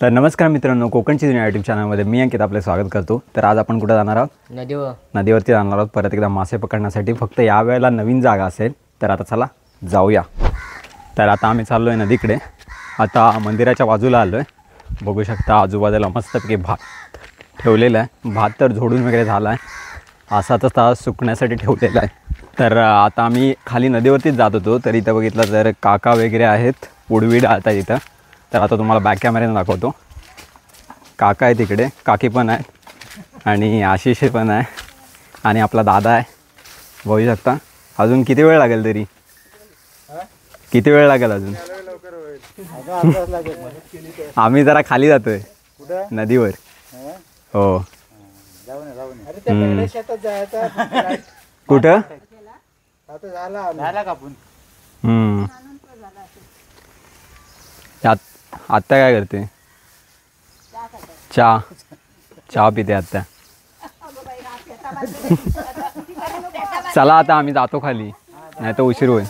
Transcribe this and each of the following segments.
तर नमस्कार मित्रांनो, कोकणची दुनिया यूट्यूब चॅनलमध्ये मी अंकित आपले स्वागत करतो। तर आज आपण कुठे जाणार आहोत? नदीवरती जाणार आहोत परत एकदा मासे पकडण्यासाठी। फक्त या वेळेला नवीन जागा असेल, तर आता चला जाऊया। तर आता आम्ही चाललो आहे नदीकडे। आता मंदिराच्या बाजूला आलो आहे, बघू शकता आजूबाजूला मस्तपैकी भात ठेवलेला आहे। भात तर झोडून वगैरे झाला आहे, असाच तास सुकण्यासाठी ठेवलेला आहे। तर आता आम्ही खाली नदीवरतीच जात होतो, तर इथं बघितलं तर काका वगैरे आहेत, उडवी डाळतात इथं। तर आता तुम्हाला बॅक कॅमेऱ्याने दाखवतो। काका आहे तिकडे, काकी पण आहे आणि आशिष पण आहे आणि आपला दादा आहे, बघू शकता। अजून किती वेळ लागेल तरी? किती वेळ लागेल अजून? आम्ही जरा खाली जातोय नदीवर। हो कुठं? आत्ता काय करते? चहा पिते आत्ता। चला आता आम्ही जातो खाली, नाही तर उशीर होईल।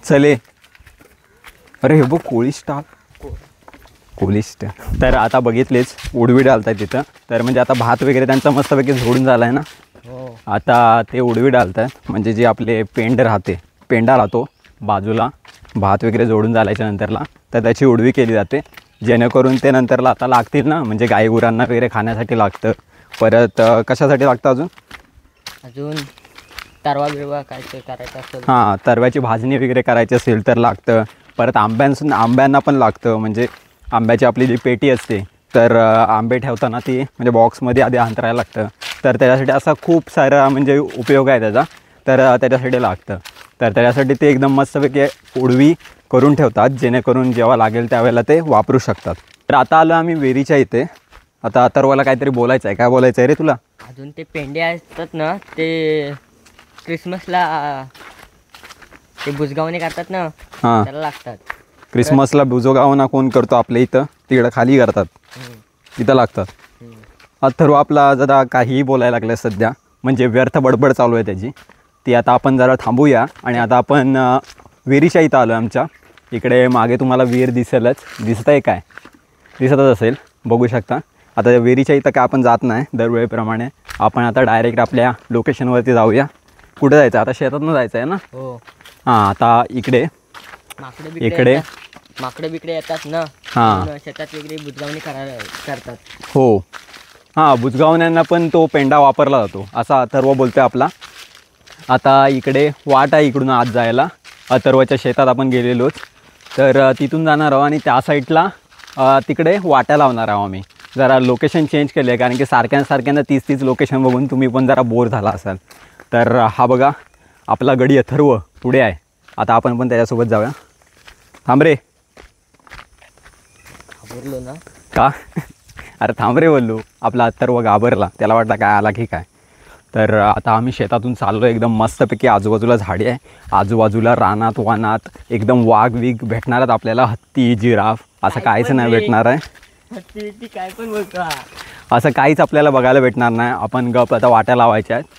चले, अरे हे बघ कोळी स्टाफ, कोळी स्टाफ। तर आता बघितलेच उडवी डालताय तिथं। तर म्हणजे आता भात वगैरे त्यांचा मस्तपैकी झोडून झाला आहे ना, आता ते उडवी डालतात। म्हणजे जे आपले पेंडा राहतो बाजूला, भात वगैरे जोडून झाल्याच्या नंतरला तर त्याची उडवी केली जाते, जेणेकरून ते नंतरला आता लागतील ना, म्हणजे गाई गुरांना वगैरे खाण्यासाठी लागतं। परत कशासाठी लागतं अजून तरवा बिरवा काय ते करायचं असेल, हां तरव्याची भाजणी वगैरे करायची असेल तर लागतं। परत आंब्यांना पण लागतं, म्हणजे आंब्याची आपली जी पेटी असते, तर आंबे ठेवताना ती म्हणजे बॉक्समध्ये आधी अंतरायला लागतं। तर त्याच्यासाठी असा खूप सारा म्हणजे उपयोग आहे त्याचा, तर त्याच्यासाठी लागतं। तर त्याच्यासाठी ते एकदम मस्तपैकी उडवी करून ठेवतात, जेणेकरून जेव्हा लागेल त्यावेळेला ते वापरू शकतात। तर आता आलो आम्ही वेरीच्या इथे। आता अथर्वला काहीतरी बोलायचं आहे, काय बोलायचं आहे रे तुला? अजून ते पेंडे असतात ना, ते क्रिसमसला ते बुजगावणे करतात ना, हां त्याला लागतात। क्रिसमसला बुजगावना कोण करतो? आपल्या इथं तिकडं खाली करतात, तिथं लागतात। अथर्व आपला जरा काहीही बोलायला लागलं सध्या, म्हणजे व्यर्थ बडबड चालू आहे त्याची। ती आता आपण जरा थांबूया आणि आता आपण विहिरीच्या इथं आलो आहे आमच्या। इकडे मागे तुम्हाला विहीर दिसेलच, दिसतं आहे काय? दिसतच असेल, बघू शकता। आता विहिरीच्या इथं काय आपण जात नाही दरवेळेप्रमाणे, आपण आता डायरेक्ट आपल्या लोकेशनवरती जाऊया। कुठं जायचं आता? शेतातून जायचं आहे ना? हो। हां आता इकडे माकडे बिकडे येतात ना, हां शेतात वगैरे बुजगावणी करतात। हो हां, बुजगावण्यांना पण तो पेंडा वापरला जातो असा अथर्व बोलतोय आपला। आता इकडे वाट आहे इकडून आत जायला, अथर्वच्या शेतात आपण गेलेलोच, तर तिथून जाणार आहोत आणि त्या साईडला तिकडे वाट्या लावणार आहोत आम्ही। जरा लोकेशन चेंज केलं आहे, कारण की सारख्यांदा तीच लोकेशन बघून तुम्ही पण जरा बोर झाला असाल। तर हा बघा आपला गडी अथर्व पुढे आहे, आता आपण पण त्याच्यासोबत जाऊया। थांब रे, घाबरलो ना का? अरे थांब रे बोललो, आपला अथर्व घाबरला, त्याला वाटतं काय आला की काय। तर आता आम्ही शेतातून चाललो, एकदम मस्तपैकी आजूबाजूला झाडी आहे, आजूबाजूला रानात वानात एकदम वाघ भेटणार आहेत आपल्याला, हत्ती जिराफ असं काहीच नाही भेटणार आहे। ती काय पण बोलतो, असं काहीच आपल्याला बघायला भेटणार नाही। आपण गप आता वाट्या लावायच्या आहेत।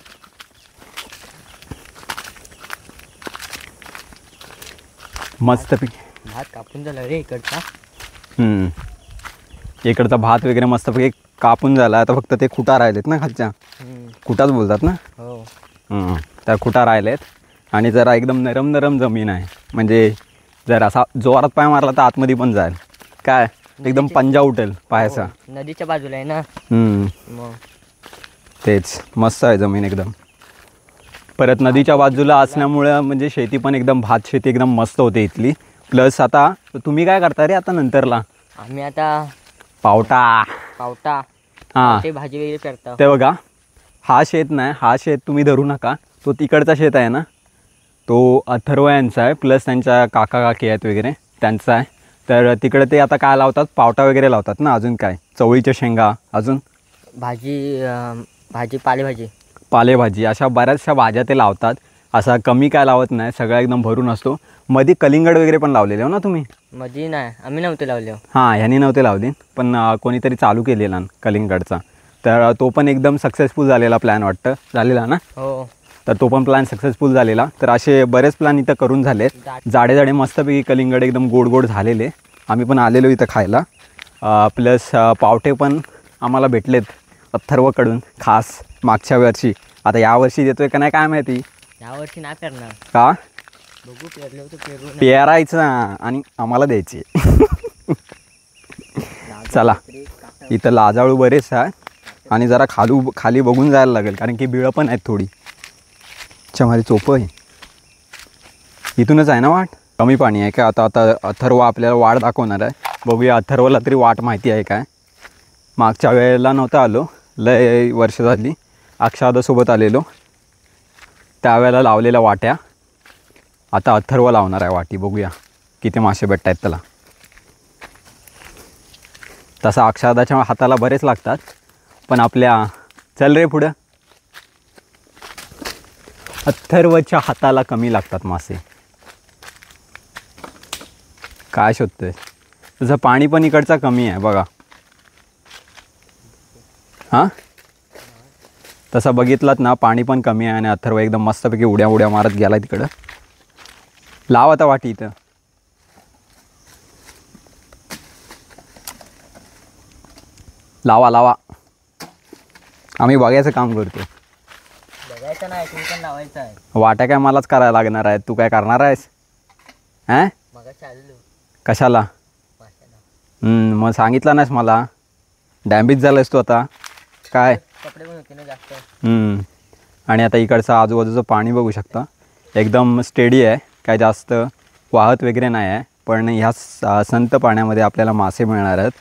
मस्तपैकी भात कापून झाला रे इकडचा। इकडचा भात वगैरे मस्तपैकी कापून झाला, आता फक्त ते खुटा राहिलेत ना खालच्या, खुटाच बोलतात ना? हो। त्या खुटा राहिलेत आणि जरा एकदम नरम जमीन आहे, म्हणजे जर असा जोरात पाय मारला तर आतमध्ये पण जाईल, काय एकदम पंजा उठेल पायाचा। नदीच्या बाजूला आहे ना, मग तेच मस्त आहे जमीन एकदम। परत नदीच्या बाजूला असल्यामुळं म्हणजे शेती पण एकदम भात शेती एकदम मस्त होते इथली। प्लस आता तुम्ही काय करता रे आता नंतरला? आम्ही आता पावटा हां ते भाजी वगैरे करता। ते बघा, हा शेत नाही, हा शेत तुम्ही धरू नका, तो तिकडचा शेत आहे ना, तो अथर्व यांचा आहे, प्लस त्यांच्या काका काकी आहेत वगैरे त्यांचा आहे। तर तिकडे ते आता काय लावतात, पावटा वगैरे लावतात ना, अजून काय चवळीच्या शेंगा, अजून भाजी पालेभाजी, अशा बऱ्याचशा भाज्या ते लावतात। असा कमी काय लावत नाही, सगळा एकदम भरून असतो। मध्ये कलिंगड वगैरे पण लावलेले हो ना तुम्ही? मध्ये नाही, आम्ही नव्हते लावले। हां ह्यांनी नव्हते लावले, पण कोणीतरी चालू केलेला कलिंगडचा, तर तो पण एकदम सक्सेसफुल झालेला प्लॅन वाटतं, झालेला ना? हो। तर तो पण प्लॅन सक्सेसफुल झालेला. तर असे बरेच प्लॅन इथं करून झालेत. जाडे जाडे मस्तपैकी कलिंगड एकदम गोड गोड झालेले. आम्ही पण आलेलो इथं खायला. प्लस पावटे पण आम्हाला भेटलेत अथर्वकडून खास मागच्या वर्षी. आता यावर्षी देतोय का नाही काय माहिती. यावर्षी नाही करणार. का बघू पेरले होते पेरू नाही. पेरायचं आणि आम्हाला द्यायचे. चला इथं लाजाळू बरेच आहे आणि जरा खाली बघून जायला लागेल कारण की बिळं पण आहेत थोडी. चमारी चोप आहे. इथूनच आहे ना वाट. कमी पाणी आहे का आता. अथर्व आपल्याला वाट दाखवणार आहे. बघूया अथर्वला तरी वाट माहिती आहे काय. मागच्या वेळेला नव्हतं आलो, लय वर्ष झाली. अक्षादासोबत आलेलो त्यावेळेला लावलेल्या वाट्या. आता अथर्व लावणार आहे वाटी. बघूया किती मासे भेटत आहेत त्याला. तसा अक्षादाच्या हाताला बरेच लागतात पण आपल्या चल रे पुढं अथर्वच्या हाताला कमी लागतात मासे. काय शोधतोय. तुझं पाणी पण इकडचा कमी आहे बघा. हां तसं बघितलात ना पाणी पण कमी आहे आणि अथर्व एकदम मस्तपैकी उड्या मारत गेला तिकडं. लाव आता वाटी इथं. लावा आम्ही बघायचं काम करतो. बघायचं नाही तुम्ही पण लावायचं आहे. वाट्या काय मलाच करायला लागणार आहे. तू काय करणार आहेस. हां मग चाललो कशाला. माशाला. मग सांगितलं नाहीस मला. डॅमेज झालायस तू आता काय. कपडे पण होते ना जास्त. आणि आता इकडचं आजूबाजूचं पाणी बघू शकता एकदम स्टेडी आहे. काय जास्त वाहत वगैरे नाही आहे. पण ह्या संत पाण्यामध्ये आपल्याला मासे मिळणार आहेत.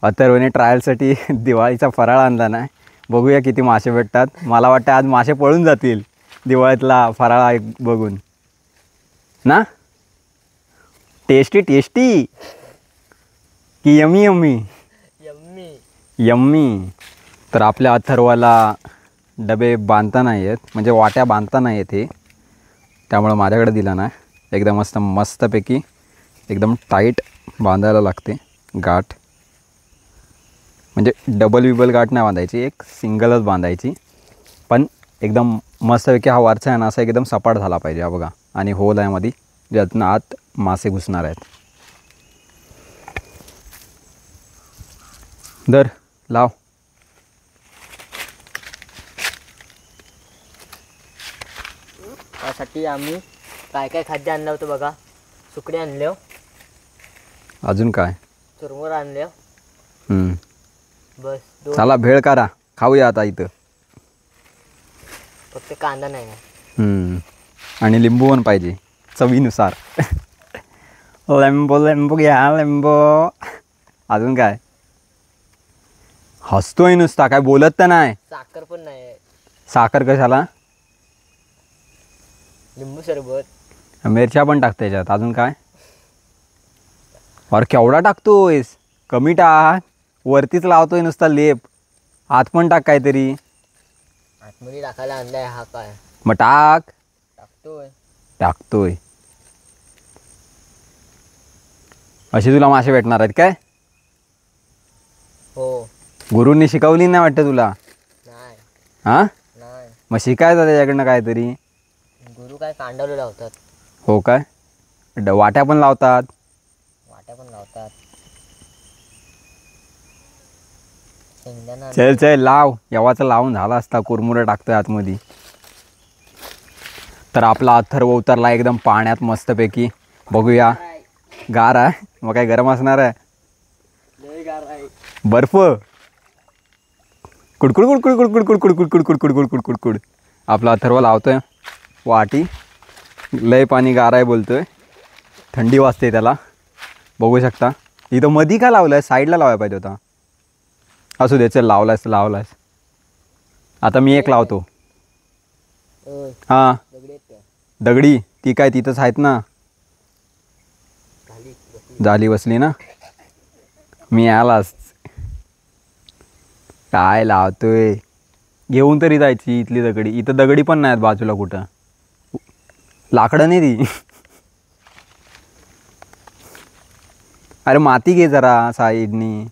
अथर्वने ट्रायलसाठी दिवाळीचा फराळ आणला नाही. बघूया किती मासे भेटतात. मला वाटतं आज मासे पळून जातील दिवाळीतला फराळ बघून ना. टेस्टी की यम्मी यम्मी. तर आपल्या अथर्वाला डबे बांधता नाही आहेत म्हणजे वाट्या बांधता नाही आहेत हे. त्यामुळं माझ्याकडे दिला नाही. एकदम मस्तपैकी एकदम टाईट बांधायला लागते गाठ. म्हणजे डबल गाठ नाही बांधायची, एक सिंगलच बांधायची. पण एकदम मस्तपैकी हा वरचा आहे ना असा एकदम सपाट झाला पाहिजे. हा बघा आणि होल आहे मध्ये ज्यातून आत मासे घुसणार आहेत. दर लाव. त्यासाठी आम्ही काय खाद्य आणलं होतं बघा. सुकडे आणले, अजून काय चुरमुर आणले. बस चला भेळ करा खाऊया आता इथं. फक्त कांदा नाही आहे. आणि लिंबू पण पाहिजे चवीनुसार. लिंबू घ्या लिंबू. अजून काय हसतोय नुसता काय बोलत तर नाही. साखर पण नाही. साखर कशाला. लिंबू सरबत. मिरच्या पण टाक त्याच्यात. अजून काय. अरे केवढा टाकतोयस. कमी टाक. वरतीच लावतोय नुसता लेप. आत पण टाक काहीतरी. आतमध्ये टाकायला आणलाय हा काय. मग टाकतोय. अशी तुला मासे भेटणार आहेत काय. हो. गुरूंनी शिकवली नाही वाटतं तुला. नाही. हां नाही. मग शिकायचं त्याच्याकडनं काहीतरी. गुरु काय कांडावले लावतात. हो काय. वाट्या पण लावतात. चल लाव. येवाचं लावून झाला असता. कुरमुरं टाकतोय आतमध्ये. तर आपला अथर्व उतरला एकदम पाण्यात मस्तपैकी. बघूया. गार आहे मग काय गरम असणार आहे. बर्फ कुडकुड कुडकुड कुडकुड कुडकुड कुडकुड कुडकुड कुडकुड कुडकुड. आपला अथर्व लावतोय वाटी. लय पाणी गार आहे बोलतोय. थंडी वाजते त्याला. बघू शकता इथं मधी का लावलं आहे. साईडला लावायला पाहिजे होता. असू दे चल लावलायस. आता मी एक लावतो. हां दगडी ती काय तिथंच आहेत ना. झाली बसली ना. मी आलाच. काय लावतोय. घेऊन तरी जायची इथली दगडी. इथं दगडी पण नाहीत बाजूला कुठं. लाकडं नाही ती. अरे माती घे जरा साईडनी.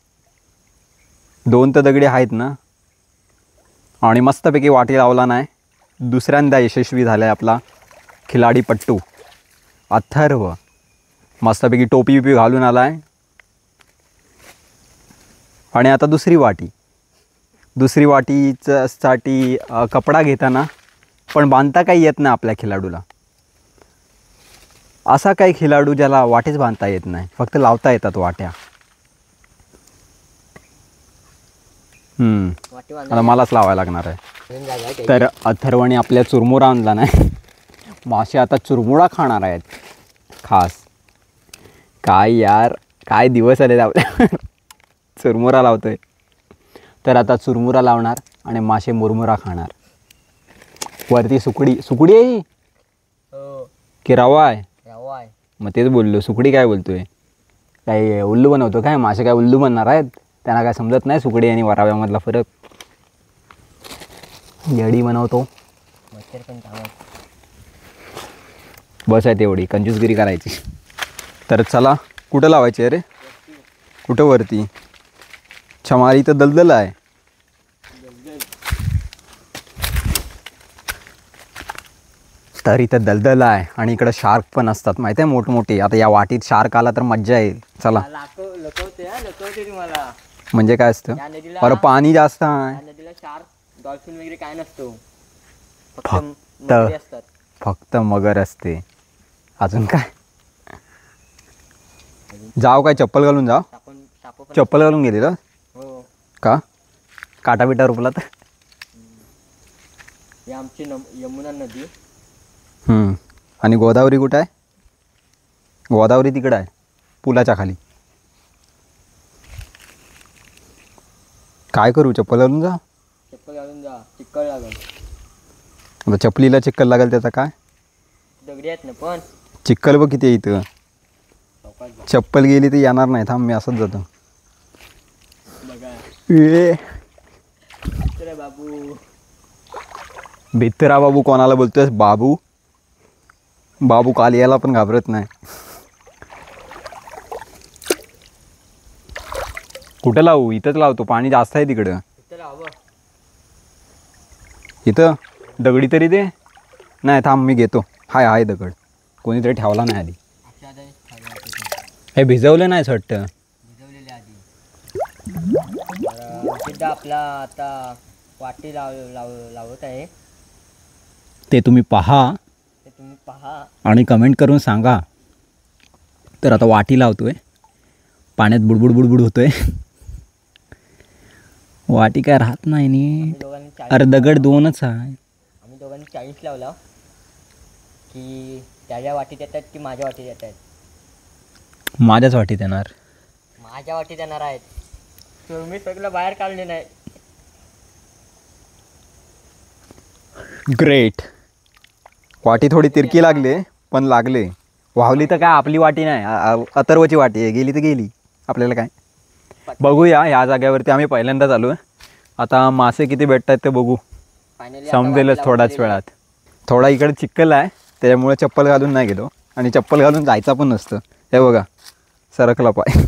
2 तर दगडी आहेत ना. आणि मस्तपैकी वाटी लावला नाही. दुसऱ्यांदा यशस्वी झाला आहे आपला खिलाडी पट्टू अथर्व. मस्तपैकी टोपी बिपी घालून आला आहे. आणि आता दुसरी वाटीसाठी कपडा घेताना पण बांधता काही येत नाही आपल्या खिलाडूला. असा काही खिलाडू ज्याला वाटेच बांधता येत नाही, फक्त लावता येतात वाट्या. वाटी आता मलाच लावायला लागणार आहे. बांधायला तर अथर्वने आपल्या चुरमुरा आणला नाही. मासे आता चुरमुरा खाणार आहेत खास. काय यार, काय दिवस आले आपल्या. चुरमुरा लावतोय. तर आता चुरमुरा लावणार आणि मासे मुरमुरा खाणार. वरती सुकडी आहे ही हो की रवा आहे? रवा आहे. मग तेच बोललो, सुकडी काय बोलतोय? काय उल्लू बनवतो काय? मासे काय उल्लू बनणार आहेत? त्यांना काय समजत नाही सुकडी आणि वराव्यामधला फरक. येडी बनवतो. मच्छर पण चांगला. बस आहे तेवढी कंजूसगिरी करायची. तर चला, कुठं लावायची अरे? कुठं वरती? छमारी तर दलदल आहे. तर इथं दलदल आहे आणि इकडं शार्क पण असतात माहिती आहे, मोठमोठे. आता या वाटीत शार्क आला तर मज्जा येईल. चला. लकवते तुम्हाला. म्हणजे काय असतं? या नदीला अरे पाणी जास्त आहे. या नदीला शार्क डॉल्फिन वगैरे काय नसतो. फक्त मगरी असतात. फक्त मगर असते. अजून काय? जाव काय चप्पल घालून जाव? साप पण चप्पल घालून गेली ना? हो. का? काटा बिटा रुपला तर? ही आमची यमुना नदी. आणि गोदावरी कुठं आहे? गोदावरी तिकडं आहे पुलाच्या खाली. काय करू? चप्पल घालून जा. चप्पल घालून जा, चिक्कल लागल. आता चपलीला चिक्कल लागेल त्याचा काय? दगडी आहेत ना पण. चिक्कल बघ किती आहे इथं. चप्पल गेली तर येणार नाही. थांब, मी असंच जातो. बघा ए बाबू. भित्रा बाबू कोणाला बोलतोयस? बाबू बाबू काल याला पण घाबरत नाही. कुठं लावू? इथंच लावतो, पाणी जास्त आहे तिकडं. इथं दगडी तरी दे. नाही थांब, मी घेतो. हाय दगड. कोणीतरी ठेवला नाही आधी. हे भिजवलं नाही वाटतं. भिजवलेले आधी. आपला आता वाटी लावत आहे. ते तुम्ही पहा आणि कमेंट करून सांगा. तर आता वाटी लावतोय, पाण्यात बुडबुड होतोय. वाटी काय राहत नाही नी. अरे दगड दोनच आहे. आम्ही दोघांनी 40 लावला की त्याच्या वाटीत येतात की माझ्या वाटीत येतात? माझ्याच वाटीत येणार. माझ्या वाटीत येणार आहेत. तुम्ही सगळं बाहेर काढले नाही. ग्रेट. वाटी थोडी तिरकी लागली पण लागले. वाहली तर काय आपली वाटी नाही, अथर्वची वाटी आहे. गेली तर गेली, आपल्याला काय. बघूया, ह्या जागेवरती आम्ही पहिल्यांदाच आलो आहे. आता मासे किती भेटतात ते बघू, समजेलच थोड्याच वेळात. थोडा इकडे चिखल आहे त्याच्यामुळे चप्पल घालून नाही गेलो. आणि चप्पल घालून जायचा पण नसतं. हे बघा, सरकला पाय.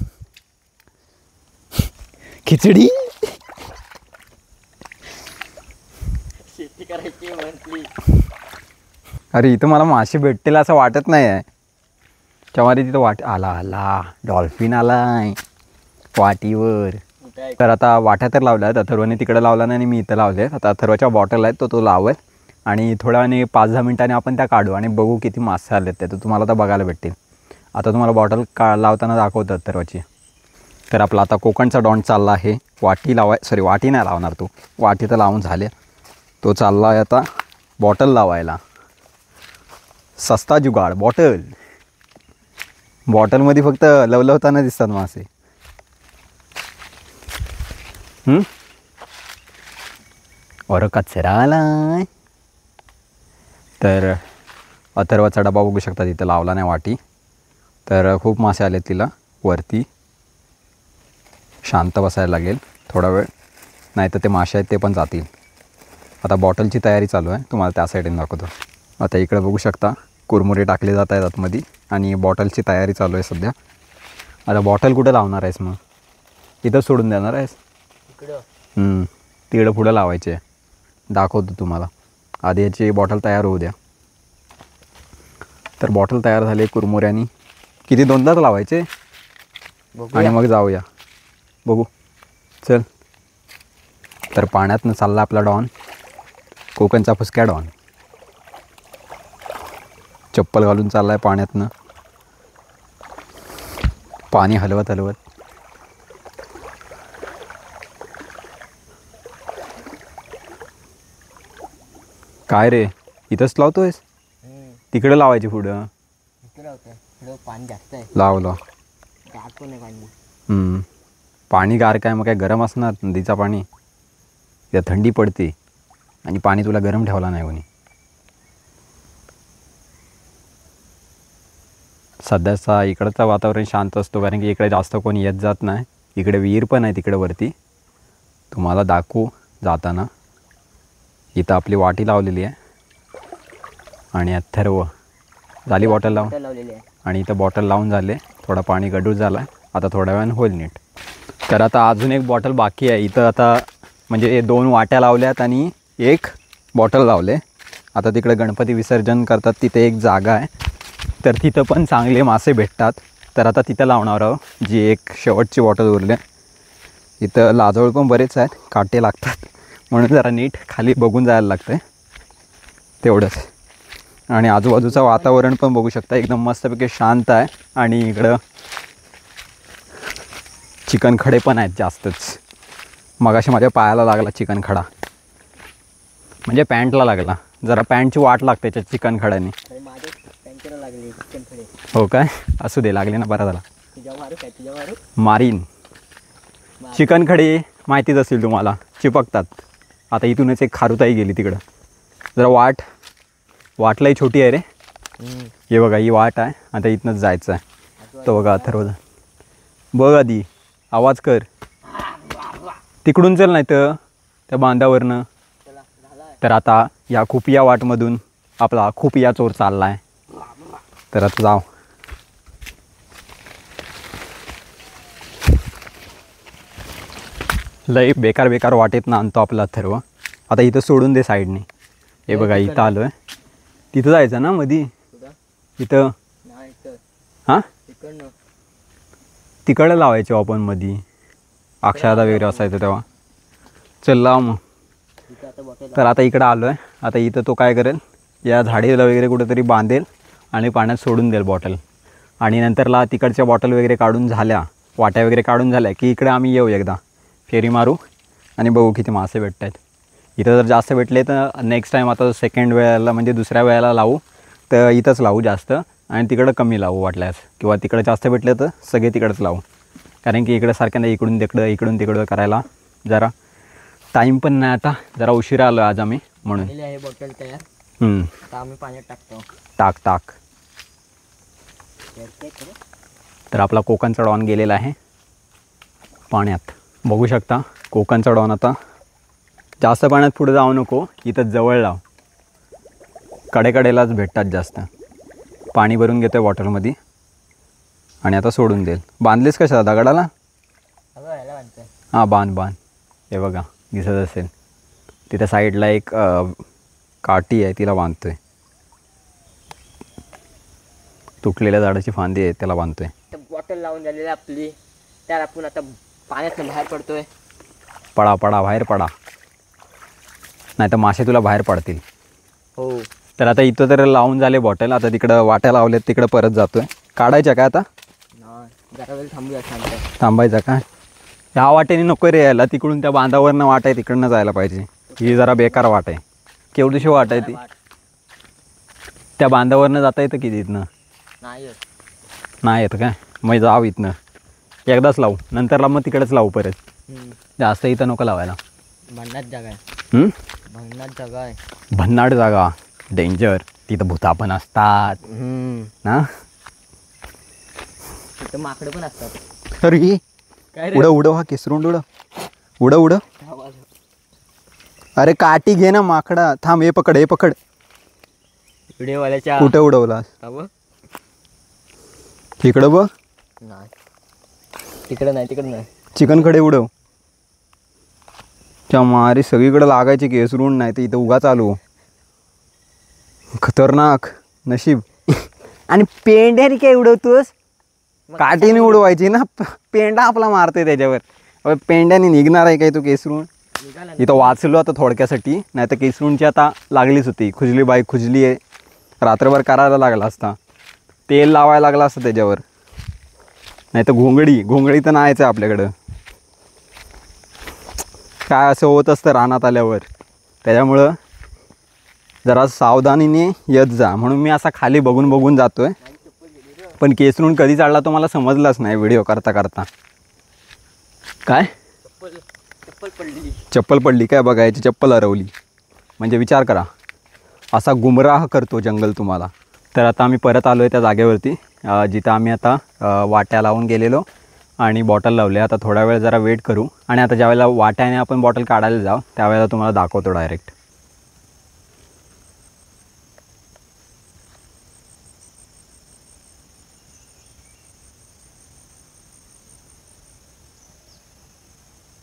खिचडी शेती करायची म्हटली. अरे इथं मला मासे भेटतील असं वाटत नाही आहे. चमारी तिथं आला डॉल्फिन आलाय वाटीवर. तर आता वाट्या तर लावल्या आहेत. अथर्वने तिकडं लावला नाही आणि मी इथं लावले आहेत. आता अथर्वच्या बॉटल आहेत, तो लावेल आणि थोड्या वेळाने 5-10 मिनिटांनी आपण त्या काढू आणि बघू किती मासे आले आहेत. ते तुम्हाला आता बघायला भेटतील. आता तुम्हाला बॉटल लावताना दाखवतं अथर्वची. तर आपला आता कोकणचा डॉन चालला आहे वाटी वाटी नाही लावणार तो. वाटी तर लावून झाले. तो चालला आहे आता बॉटल लावायला. सस्ता जुगाड. बॉटलमध्ये फक्त लवलवताना दिसतात मासे. और कचरा आलाय. तर अथर्वचा डबा बघू शकता, तिथं लावला नाही वाटी. तर खूप मासे आले तिला वरती. शांत बसायला लागेल थोडा वेळ, नाही तर ते मासे आहेत ते पण जातील. आता बॉटलची तयारी चालू आहे, तुम्हाला त्या साईडने दाखवतो. आता इकडे बघू शकता कुरमुरे टाकले जात आहेत आतमध्ये आणि बॉटलची तयारी चालू आहे सध्या. आता बॉटल कुठं लावणार आहेस मग? इथंच सोडून देणार आहेस? इकडं तिकडं पुढं लावायचे आहे. दाखवतो तुम्हाला. आधी याची बॉटल तयार होऊ द्या. तर बॉटल तयार झाली कुरमुऱ्यानी. किती 2दाच लावायचे आणि मग जाऊया बघू. चल. तर पाण्यातनं चालला आपला डॉन, कोकणचा फुसक्या डॉन. चप्पल घालून चालला आहे पाण्यातनं, पाणी हलवत हलवत. काय रे, इथंच लावतोयस? तिकडे लावायची पुढं. पाणी जास्त आहे. लाव लाव. गार पण आहे पाणी. पाणी गार काय, मग काय गरम असणार नदीचा पाणी. त्या थंडी पडते आणि पाणी तुला गरम ठेवला नाही कोणी. सध्याचा इकडचं वातावरण शांत असतो, कारण की इकडे जास्त कोणी येत जात नाही. इकडे विहीर पण आहे तिकडे वरती, तुम्हाला दाखवू जाताना. इथं आपली वाटी लावलेली आहे आणि अथर्व झाली बॉटल लावून. लावलेली आहे आणि इथं बॉटल लावून झाले. थोडा पाणी गडूळ झाला आहे, आता थोड्या वेळानं होईल नीट. तर आता अजून एक बॉटल बाकी आहे इथं. आता म्हणजे 2 वाट्या लावल्यात आणि 1 बॉटल लावले. आता तिकडे गणपती विसर्जन करतात, तिथे एक जागा आहे, तर तिथं पण चांगले मासे भेटतात. तर आता तिथं लावणार आहोत, जी एक शेवटची बॉटल उरली. इथं लाजवळ पण बरेच आहेत, काटे लागतात, म्हणून जरा नीट खाली बघून जायला लागतं तेवढंच. आणि आजूबाजूचं वातावरण पण बघू शकता, एकदम मस्तपैकी शांत आहे. आणि इकडं चिकन खडे पण आहेत जास्तच. मगाशी माझ्या पायाला लागला चिकन खडा, म्हणजे पॅन्टला लागला. जरा पॅन्टची वाट लागते त्या चिकन खड्याने. हो काय, असू दे, लागले ना, बरा झाला. मारीन. चिकन खडे माहितीच असेल तुम्हाला, चिपकतात. आता इथूनच एक खारुताई गेली तिकडं. जरा वाटलाही छोटी आहे रे. हे बघा, ही वाट आहे. आता इथनंच जायचं आहे. तो बघा अथर्व, बघ आधी आवाज कर. तिकडून चल, नाही तर त्या बांधावरनं. तर आता या खुपिया वाटमधून आपला खुपिया चोर चालला आहे. तर आता जाऊ. लई बेकार वाटेतनं आणतो आपला अथर्व. आता इथं सोडून दे साईडने. हे बघा, इथं आलो आहे. तिथं जायचं ना मधी, इथं. हां, तिकडं लावायचं आपण मधी. अक्षयदा वगैरे असायचं तेव्हा. चल लाव मग. तर आता इकडं आलो आहे. आता इथं तो काय करेल, या झाडीला वगैरे कुठेतरी बांधेल आणि पाण्यात सोडून देईल बॉटल. आणि नंतरला तिकडच्या बॉटल वगैरे काढून झाल्या, वाट्या वगैरे काढून झाल्या की इकडे आम्ही येऊ, एकदा फेरी मारू आणि बघू किती मासे भेटत आहेत. इथं जर जास्त भेटले तर नेक्स्ट टाईम, आता सेकंड वेळेला म्हणजे दुसऱ्या वेळेला लावू तर इथंच लावू जास्त, आणि तिकडं कमी लावू वाटल्यास. किंवा तिकडं जास्त भेटले तर सगळे तिकडंच लावू, कारण की इकडं सारख्यांदा इकडून तिकडं करायला जरा टाईम पण नाही. आता जरा उशिरा आलो आज आम्ही, म्हणून. आहे बॉटल तयार. आता आम्ही पाण्यात टाकतो. टाक. तर आपला कोकणचा डॉन गेलेला आहे पाण्यात, बघू शकता. कोकणचा डॉन आता जास्त पाण्यात पुढे जाऊ नको, इथं जवळ लाव. कडेकडेलाच भेटतात जास्त. पाणी भरून घेतो आहे बॉटलमध्ये आणि आता सोडून देईल. बांधलीस कशा दगडाला? हां, बांध. हे बघा, दिसत असेल तिथं साईडला एक काठी आहे, तिला बांधतो आहे. तुटलेल्या झाडाची फांदी आहे, त्याला बांधतो आहे. बॉटल लावून झालेली आपली. त्यात आपण आता पाण्यातून बाहेर पडतोय. पडा बाहेर पडा, नाही तर मासे तुला बाहेर पडतील. हो. तर आता इथं तर लावून झाले बॉटल. आता तिकडं वाट्या लावल्यात, तिकडं परत जातोय. काढायच्या का आता? जरा वेळ थांबूया. थांबायचा का? ह्या वाटेने नको रे यायला, तिकडून त्या बांधावरनं वाट आहे, तिकडनं जायला पाहिजे. ही जरा बेकार वाट आहे. केवढीशी वाट आहे ती. त्या बांधावरनं जाता येतं की तिथनं? नाही येत काय? मग जाऊ इथनं, एकदाच लावू, नंतरला मग तिकडेच लावू परत. जास्त इथं नको लावायला. भन्नाट जागा आहे. भन्नाट जागा, डेंजर. तिथं भुता पण असतात ना, तिथं माकडं पण असतात. अरे उडव हा केसरुंड, उडव. अरे काठी घे ना माकडा. थांब, हे पकड. व्हिडिओवाल्याच्या कुठं उडवलास? इकडं बघ. तिकडं नाही. चिकन खडे उडव. त्या मारी सगळीकडे लागायची केसरून, नाही तर इथं उगा चालू. खतरनाक नशीब. आणि पेंड्याने काय उडवतोस? काठीने उडवायची ना, पेंडा आपला मारतोय त्याच्यावर. पेंड्याने निघणार आहे काय तू केसरून? इथं वाचलो आता थोडक्यासाठी, नाही तर केसरूनची आता लागलीच होती. खुजली बाई खुजली आहे, रात्रभर करायला लागला असता, तेल लावायला लागला असतं त्याच्यावर. नाही तर घोंगडी तर नाहीच आहे आपल्याकडं. काय असं होत असतं रानात आल्यावर, त्याच्यामुळं जरा सावधानीने येत जा. म्हणून मी असा खाली बघून जातोय. पण केसरून कधी चालला तो मला समजलाच नाही व्हिडिओ करता करता. काय चप्पल पडली काय बघायची, चप्पल हरवली म्हणजे विचार करा. असा गुमराह करतो जंगल तुम्हाला. तर आता आम्ही परत आलो आहे त्या जागेवरती जिथं आम्ही आता वाट्या लावून गेलेलो आणि बॉटल लावले. आता थोडा वेळ जरा वेट करू आणि आता ज्यावेळेला वाट्याने आपण बॉटल काढायला जाऊ त्यावेळेला तुम्हाला दाखवतो डायरेक्ट.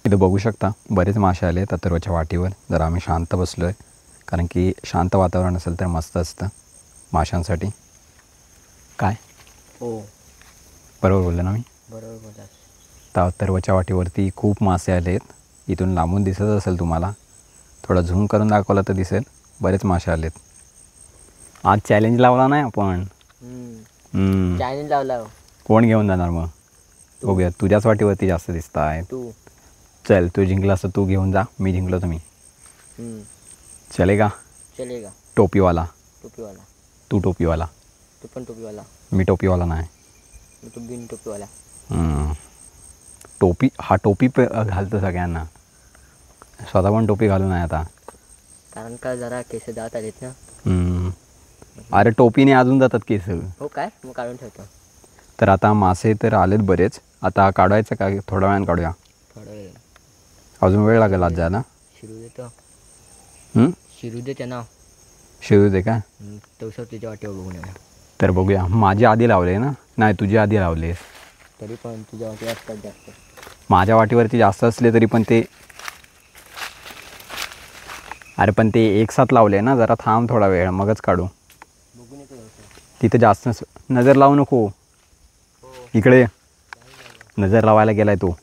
इथं बघू शकता बरेच मासे आले आहेत अथर्वच्या वाटीवर. जरा आम्ही शांत बसलो आहे, कारण की शांत वातावरण असेल तर मस्त असतं माशांसाठी. काय हो बरोबर बोललो ना मी? बरोबर बोला. तर अथर्वच्या वाटीवरती खूप मासे आले आहेत. इथून लांबून दिसत असेल तुम्हाला, थोडा झूम करून दाखवला तर दिसेल. बरेच मासे आलेत. आज चॅलेंज लावला नाही आपण. चॅलेंज लावला. कोण घेऊन जाणार मग? बघूया. तुझ्याच वाटीवरती जास्त दिसत आहे. तू चल, तू जिंकला असं तू घेऊन जा, मी जिंकलो तुम्ही. चलेगा? चलेगा. टोपीवाला. टोपीवाला. तू टोपीवाला. तू पण टोपीवाला. मी टोपीवाला नाही. तू बिन टोपीवाला. टोपी हा टोपी घालतो सगळ्यांना, स्वतः पण टोपी घालू नाही आता. कारण का जरा केस जात आलेत ना. अरे टोपीने अजून जातात केस. हो काय, मग काढून ठेवतो. तर आता मासे तर आलेत बरेच. आता काढवायचं का? थोड्या वेळानं काढूया. थोडं वेळ अजून वेळ लागेल आज जायला. शिरू देतो. शिरू दे त्यांना. शिरू दे का? तवसर तुझ्या वाटेवर बघून येऊया. तर बघूया. माझी आधी लावले ना? नाही, तुझी आधी लावलेस. तरी पण तुझ्या वाटेवर असतात जास्त. माझ्या वाटीवरती जास्त असले तरी पण ते, अरे पण ते एक साथ लावले ना. जरा थांब थोडा वेळ, मगच काढू. बघून येतो. तिथं जास्त नजर लावू नको. इकडे नजर लावायला गेलाय तो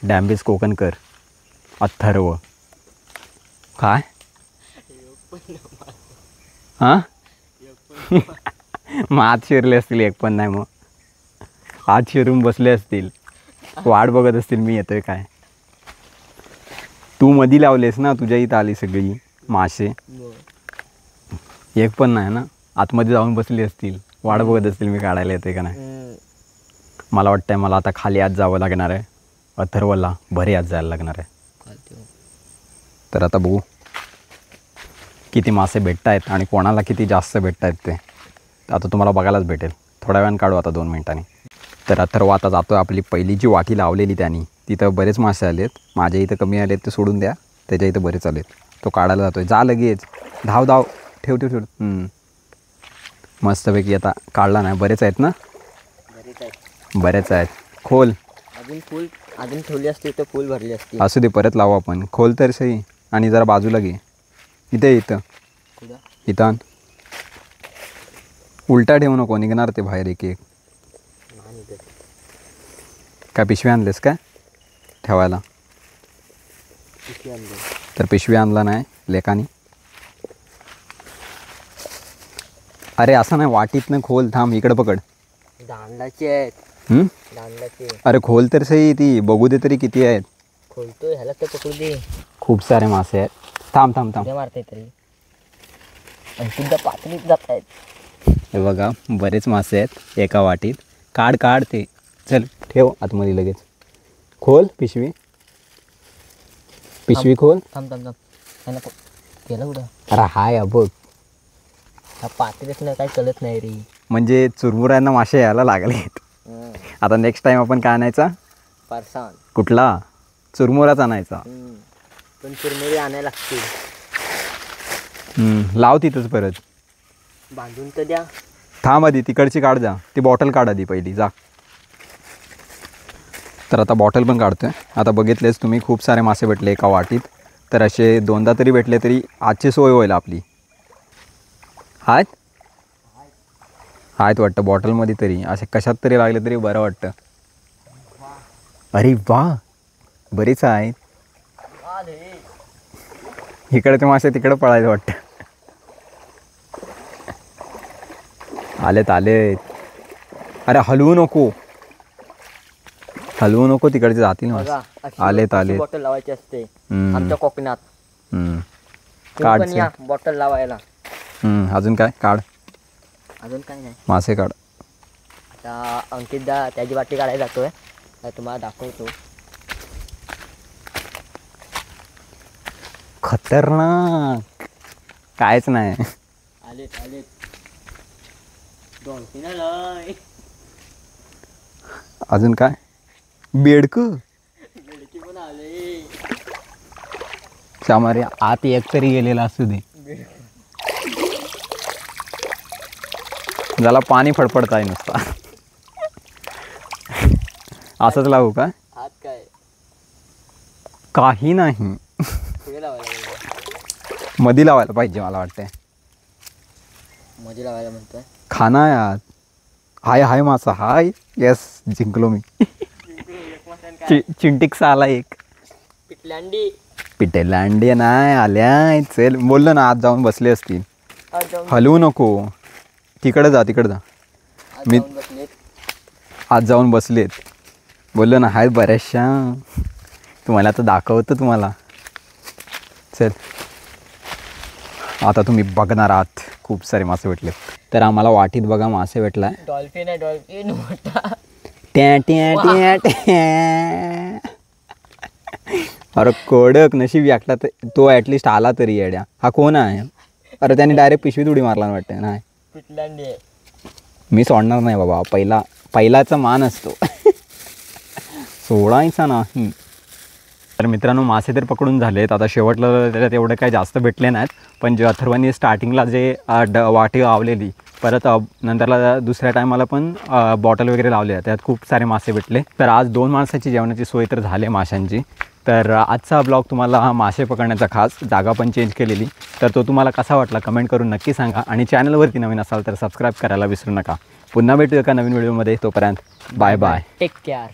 डॅम्बिस कोकणकर अथर्व. काय हां मग आत शिरले असतील एक पण नाही. मग आत शिरून बसले असतील, वाट बघत असतील मी येतोय काय. तू मधी लावलेस ना, तुझ्या इथं आली सगळी मासे. एक पण नाही ना. आतमध्ये जाऊन बसली असतील, वाट बघत असतील मी काढायला येते का नाही. मला वाटतंय मला आता खाली आत जावं लागणार आहे. अथर्वला भरे आत जायला लागणार आहे. तर आता बघू किती मासे भेटत आहेत आणि कोणाला किती जास्त भेटत आहेत ते आता तुम्हाला बघायलाच भेटेल. थोड्या वेळानं काढू आता 2 मिनिटांनी. तर अथर्व आता जातो. आपली पहिली जी वाटी लावलेली त्यांनी, तिथं बरेच मासे आलेत. माझ्या इथं कमी आलेत ते सोडून द्या, त्याच्या इथं बरेच आलेत. तो काढायला जातोय. जा लगेच, धाव ठेव. मस्तपैकी आता काढला नाही. बरेच आहेत ना? बरेच आहेत. खोल. अजून ठेवली असती तर फुल भरली असती. असू दे, परत लावू आपण. खोल तर सही. आणि जरा बाजूला घे. इथं उलटा ठेवू नको, निघणार ते बाहेर एक. काय पिशवी आणलेस काय ठेवायला? तर पिशवी आणला नाही लेकानी. अरे असं नाही, वाटीतनं खोल. थांब, इकडं पकड. दांडाची आहेत. दांडाची. अरे खोल तर सही, ती बघू दे तरी किती आहेत. खोलतोय, ह्याला तर पकडू दे. खूप सारे मासे आहेत. थांब मारताय तरी आणि सुद्धा पातळीत जात आहेत. हे बघा, बरेच मासे आहेत एका वाटीत. काढ ते. चल ठेव आतमध्ये लगेच. खोल पिशवी खोल. थांब केलं कुठं? अरे हाय बघ, ह्या पातळीत नाही काय कळत नाही रे. म्हणजे चुरमुऱ्यांना मासे यायला लागलेत. आता नेक्स्ट टाइम आपण काय आणायचा? फरसाण. कुठला? चुरमुराच आणायचा. पण चुरमुरे आणायला लागतील. लाव तिथंच परत. बांधून तर द्या. थांब आधी तिकडची काढ जा. ती बॉटल काढ आधी पहिली जा. तर आता बॉटल पण काढतोय. आता बघितलेच तुम्ही खूप सारे मासे भेटले एका वाटीत. तर असे 2दा तरी भेटले तरी आजची सोय होईल आपली. आहेत वाटतं बॉटलमध्ये तरी, असे कशात तरी लागले तरी बरं वाटतं. अरे वा, बरीच आहेत. इकडचे मासे तिकडं पळायला वाटतं. आलेत. अरे हलवू नको तिकडचे जातील मासे. आलेत. बॉटल लावायची असते हम्म. आमच्या कोकणात. काढ पण या बॉटल लावायला. अजून काय काढ, अजून काय नाही. मासे काढ. आता अंकितदा त्याची वाटी काढायला जातोय, तर तुम्हाला दाखवतो. खतरनाक, कायच नाही. आलेत डॉल्फिन आलाय. अजून काय, बेडकं पण आले. सामारे आत एक तरी गेलेला असू दे. ज्याला पाणी फडफडत आहे नुसता. असंच लावू का? हात काय काही नाही, पुढे लावायला मधी लावायला पाहिजे मला वाटतंय. मध्ये लावायला म्हणतोय. खाना यात हाय मासा. हाय, येस, जिंकलो मी. चिंटिक्सा आला एक. पिटेलांडी नाही आल्या. चल बोललो ना, आज जाऊन बसले असतील. हलवू नको, तिकडे जा. मी आज जाऊन बसलेत, बोललो ना. आहेत बऱ्याचशा, तुम्हाला आता दाखवतो तुम्हाला. चल आता तुम्ही बघणार आहात. खूप सारे मासे भेटले. तर आम्हाला वाटीत बघा मासे भेटलाय. डॉल्फिन आहे, डॉल्फिन मोठा. अरे कडक नशीब याकला तो ॲटलिस्ट आला तरी. येड्या हा कोण आहे? अरे त्याने डायरेक्ट पिशवीत उडी मारला वाटतं. नाही, पिटलांडी आहे. मी सोडणार नाही बाबा. पहिलाचा मान असतो. सोडायचा नाही. तर मित्रांनो, मासे तर पकडून झालेत. आता शेवटला त्याच्यात एवढे काही जास्त भेटले नाहीत, पण जे अथर्वांनी स्टार्टिंगला जे वाटी लावलेली, परत नंतरला दुसऱ्या टायमाला पण बॉटल वगैरे लावल्या, त्यात खूप सारे मासे भेटले. तर आज 2 माणसाची जेवणाची सोय तर झाली माशांची. तर आजचा ब्लॉग तुम्हाला मासे पकडण्याचा खास जागा पण चेंज केलेली, तर तो तुम्हाला कसा वाटला कमेंट करून नक्की सांगा. आणि चॅनलवरती नवीन असाल तर सबस्क्राईब करायला विसरू नका. पुन्हा भेटू एका नवीन व्हिडिओमध्ये. तोपर्यंत बाय बाय, टेक केअर.